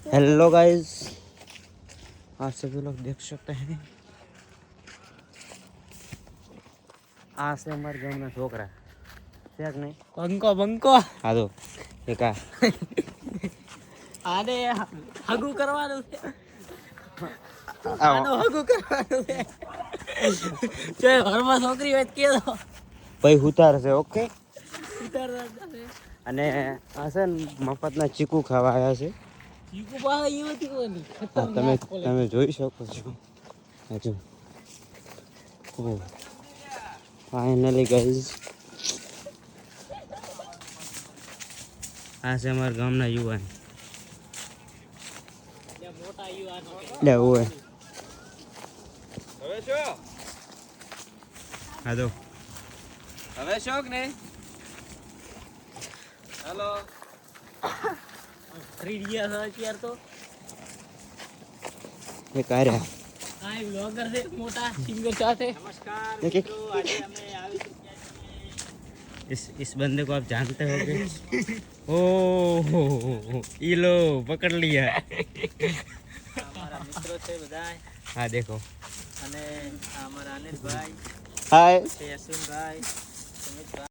Hello guys, आप सभी लोग देख सकते हैं आ से हमारे गांव में छोकरा है नहीं બંકો બંકો हाँ तो एक आ આને હગું કરવાનું છે आओ આનો હગું કરવાનું છે જો ઘરમાં છોકરી હોય તો કે દો भाई उतार से ओके ઉતારવા છે અને આ છે ને મફતના ચીકુ ખાવા આવ્યા છે ચીકુ પાસે એવું હતી કોની હા, તમે ખતરનાક કોલે તમે જોઈ શકો છો હજુ ફાઇનલી ગાઈઝ આ છે અમારા ગામના યુવાન મોટા યુવાનો લે ઓય હા તો હવે શોખ ને હેલો ફરી ગયા છે અત્યારે તો એ કાર્યા આ બ્લોગર છે મોટા સિંગર સાથે નમસ્કાર देखिए। મિત્રો આજે અમે આવી ચૂક્યા છીએ इस बंदे को आप जानते होंगे ओ ये लो पकड़ लिया અમારા મિત્રો છે બધા हाँ देखो અને આ અમારા અનિલભાઈ हाय છે યશવંતભાઈ સુમિતભાઈ